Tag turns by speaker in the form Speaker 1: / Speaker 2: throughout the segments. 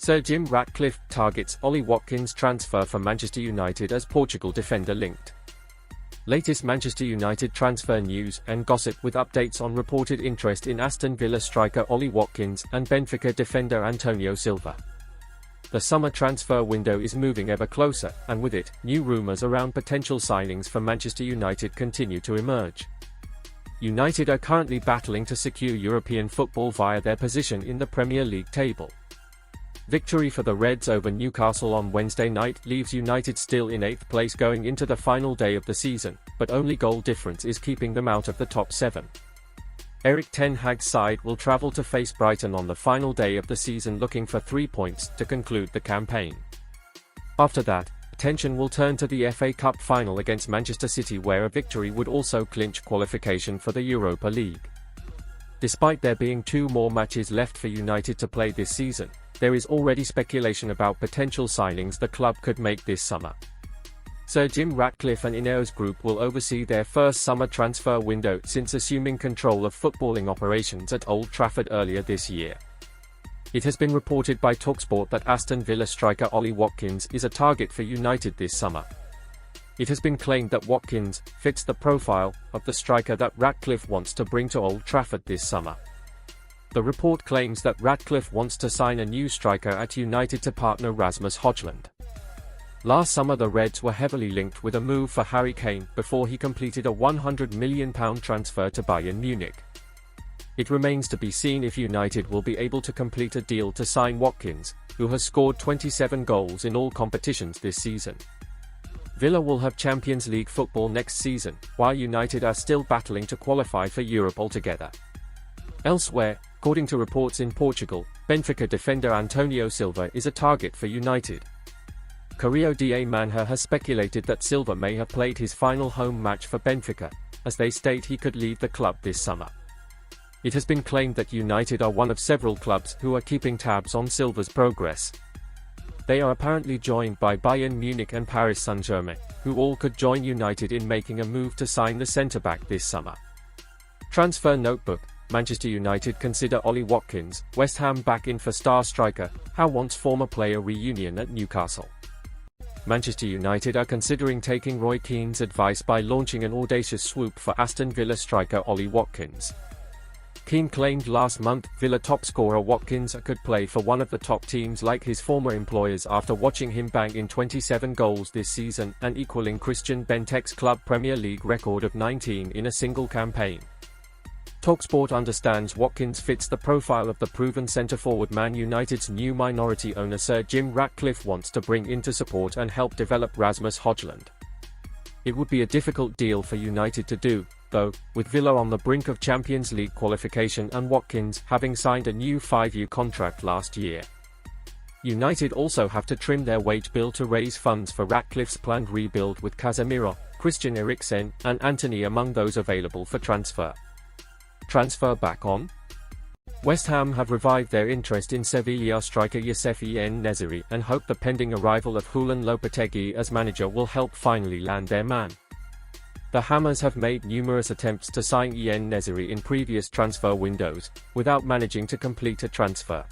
Speaker 1: Sir Jim Ratcliffe targets Ollie Watkins transfer for Manchester United as Portugal defender linked. Latest Manchester United transfer news and gossip with updates on reported interest in Aston Villa striker Ollie Watkins and Benfica defender Antonio Silva. The summer transfer window is moving ever closer, and with it, new rumours around potential signings for Manchester United continue to emerge. United are currently battling to secure European football via their position in the Premier League table. Victory for the Reds over Newcastle on Wednesday night leaves United still in 8th place going into the final day of the season, but only goal difference is keeping them out of the top 7. Erik ten Hag's side will travel to face Brighton on the final day of the season looking for 3 points to conclude the campaign. After that, attention will turn to the FA Cup final against Manchester City, where a victory would also clinch qualification for the Europa League. Despite there being 2 more matches left for United to play this season, there is already speculation about potential signings the club could make this summer. Sir Jim Ratcliffe and Ineos Group will oversee their first summer transfer window since assuming control of footballing operations at Old Trafford earlier this year. It has been reported by TalkSport that Aston Villa striker Ollie Watkins is a target for United this summer. It has been claimed that Watkins fits the profile of the striker that Ratcliffe wants to bring to Old Trafford this summer. The report claims that Ratcliffe wants to sign a new striker at United to partner Rasmus Højlund. Last summer the Reds were heavily linked with a move for Harry Kane before he completed a £100 million transfer to Bayern Munich. It remains to be seen if United will be able to complete a deal to sign Watkins, who has scored 27 goals in all competitions this season. Villa will have Champions League football next season, while United are still battling to qualify for Europe altogether. Elsewhere, according to reports in Portugal, Benfica defender Antonio Silva is a target for United. Correio da Manhã has speculated that Silva may have played his final home match for Benfica, as they state he could leave the club this summer. It has been claimed that United are one of several clubs who are keeping tabs on Silva's progress. They are apparently joined by Bayern Munich and Paris Saint-Germain, who all could join United in making a move to sign the centre-back this summer. Transfer notebook: Manchester United consider Ollie Watkins, West Ham back in for star striker, Howe wants former player reunion at Newcastle. Manchester United are considering taking Roy Keane's advice by launching an audacious swoop for Aston Villa striker Ollie Watkins. Keane claimed last month Villa top scorer Watkins could play for one of the top teams like his former employers after watching him bang in 27 goals this season and equaling Christian Bentek's club Premier League record of 19 in a single campaign. TalkSport understands Watkins fits the profile of the proven centre-forward Man United's new minority owner Sir Jim Ratcliffe wants to bring in to support and help develop Rasmus Højlund. It would be a difficult deal for United to do, though, with Villa on the brink of Champions League qualification and Watkins having signed a new 5-year contract last year. United also have to trim their wage bill to raise funds for Ratcliffe's planned rebuild, with Casemiro, Christian Eriksen, and Antony among those available for transfer. Transfer back on? West Ham have revived their interest in Sevilla striker Youssef En-Nesyri and hope the pending arrival of Julen Lopetegui as manager will help finally land their man. The Hammers have made numerous attempts to sign En-Nesyri in previous transfer windows, without managing to complete a transfer.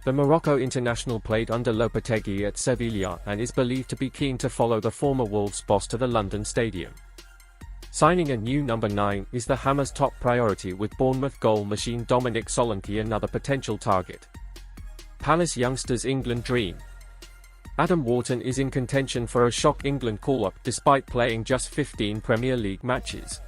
Speaker 1: The Morocco international played under Lopetegui at Sevilla and is believed to be keen to follow the former Wolves boss to the London stadium. Signing a new number 9 is the Hammers' top priority, with Bournemouth goal machine Dominic Solanke another potential target. Palace youngsters England dream. Adam Wharton is in contention for a shock England call-up despite playing just 15 Premier League matches.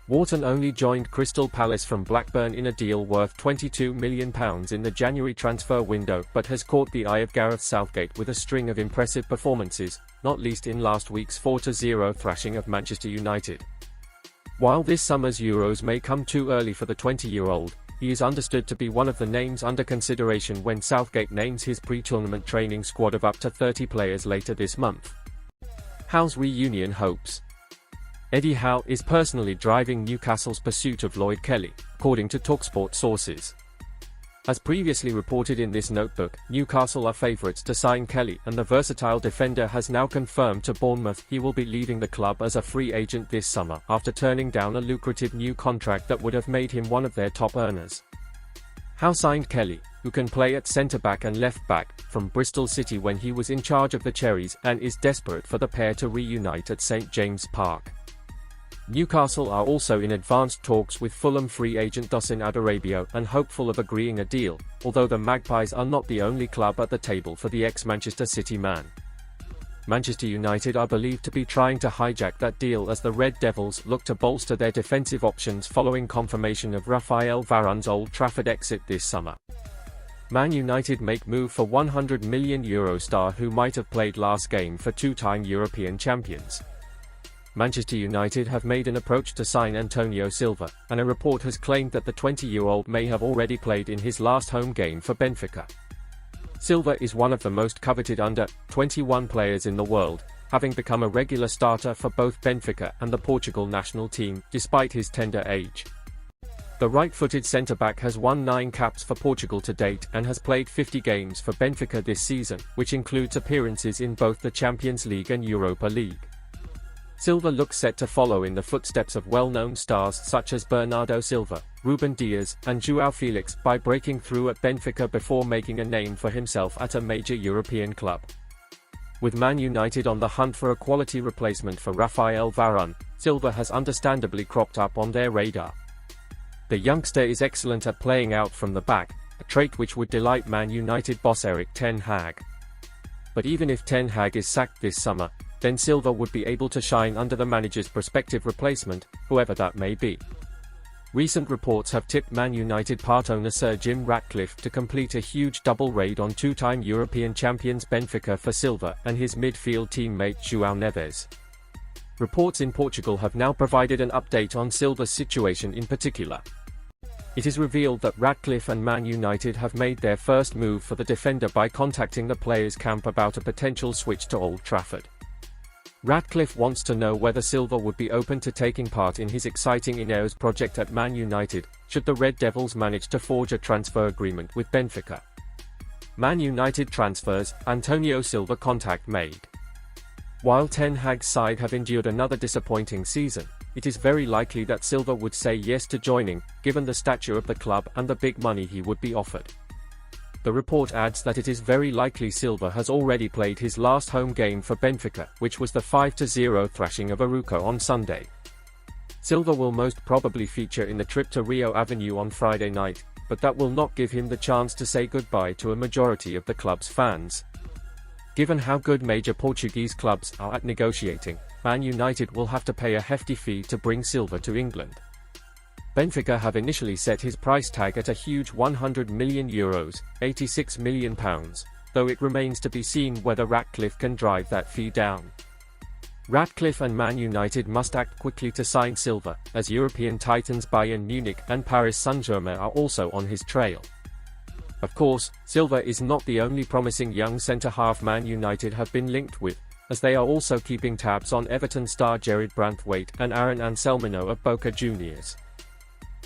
Speaker 1: Wharton only joined Crystal Palace from Blackburn in a deal worth £22 million in the January transfer window, but has caught the eye of Gareth Southgate with a string of impressive performances, not least in last week's 4-0 thrashing of Manchester United. While this summer's Euros may come too early for the 20-year-old, he is understood to be one of the names under consideration when Southgate names his pre-tournament training squad of up to 30 players later this month. Howe's reunion hopes. Eddie Howe is personally driving Newcastle's pursuit of Lloyd Kelly, according to TalkSport sources. As previously reported in this notebook, Newcastle are favourites to sign Kelly, and the versatile defender has now confirmed to Bournemouth he will be leaving the club as a free agent this summer after turning down a lucrative new contract that would have made him one of their top earners. Howe signed Kelly, who can play at centre-back and left-back, from Bristol City when he was in charge of the Cherries, and is desperate for the pair to reunite at St James Park. Newcastle are also in advanced talks with Fulham free agent Dusan Adarabioyo and hopeful of agreeing a deal, although the Magpies are not the only club at the table for the ex-Manchester City man. Manchester United are believed to be trying to hijack that deal as the Red Devils look to bolster their defensive options following confirmation of Raphael Varane's Old Trafford exit this summer. Man United make move for €100 million star who might have played last game for two-time European champions. Manchester United have made an approach to sign Antonio Silva, and a report has claimed that the 20-year-old may have already played in his last home game for Benfica. Silva is one of the most coveted under-21 players in the world, having become a regular starter for both Benfica and the Portugal national team, despite his tender age. The right-footed centre-back has won 9 caps for Portugal to date and has played 50 games for Benfica this season, which includes appearances in both the Champions League and Europa League. Silva looks set to follow in the footsteps of well-known stars such as Bernardo Silva, Ruben Dias, and João Felix by breaking through at Benfica before making a name for himself at a major European club. With Man United on the hunt for a quality replacement for Raphael Varane, Silva has understandably cropped up on their radar. The youngster is excellent at playing out from the back, a trait which would delight Man United boss Erik ten Hag. But even if Ten Hag is sacked this summer, then Silva would be able to shine under the manager's prospective replacement, whoever that may be. Recent reports have tipped Man United part owner Sir Jim Ratcliffe to complete a huge double raid on two-time European champions Benfica for Silva and his midfield teammate João Neves. Reports in Portugal have now provided an update on Silva's situation in particular. It is revealed that Ratcliffe and Man United have made their first move for the defender by contacting the players' camp about a potential switch to Old Trafford. Ratcliffe wants to know whether Silva would be open to taking part in his exciting Ineos project at Man United, should the Red Devils manage to forge a transfer agreement with Benfica. Man United transfers, Antonio Silva contact made. While Ten Hag's side have endured another disappointing season, it is very likely that Silva would say yes to joining, given the stature of the club and the big money he would be offered. The report adds that it is very likely Silva has already played his last home game for Benfica, which was the 5-0 thrashing of Arouca on Sunday. Silva will most probably feature in the trip to Rio Avenue on Friday night, but that will not give him the chance to say goodbye to a majority of the club's fans. Given how good major Portuguese clubs are at negotiating, Man United will have to pay a hefty fee to bring Silva to England. Benfica have initially set his price tag at a huge €100 million, £86 million, though it remains to be seen whether Ratcliffe can drive that fee down. Ratcliffe and Man United must act quickly to sign Silva, as European titans Bayern Munich and Paris Saint-Germain are also on his trail. Of course, Silva is not the only promising young centre-half Man United have been linked with, as they are also keeping tabs on Everton star Gerard Branthwaite and Aaron Anselmo of Boca Juniors.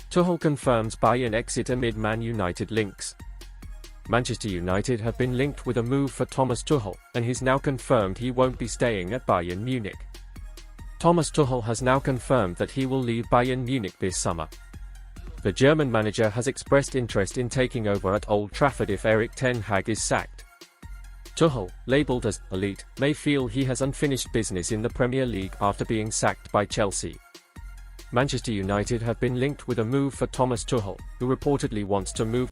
Speaker 1: Tuchel confirms Bayern exit amid Man United links. Manchester United have been linked with a move for Thomas Tuchel, and he's now confirmed he won't be staying at Bayern Munich. Thomas Tuchel has now confirmed that he will leave Bayern Munich this summer. The German manager has expressed interest in taking over at Old Trafford if Erik ten Hag is sacked. Tuchel, labelled as elite, may feel he has unfinished business in the Premier League after being sacked by Chelsea. Manchester United have been linked with a move for Thomas Tuchel, who reportedly wants to move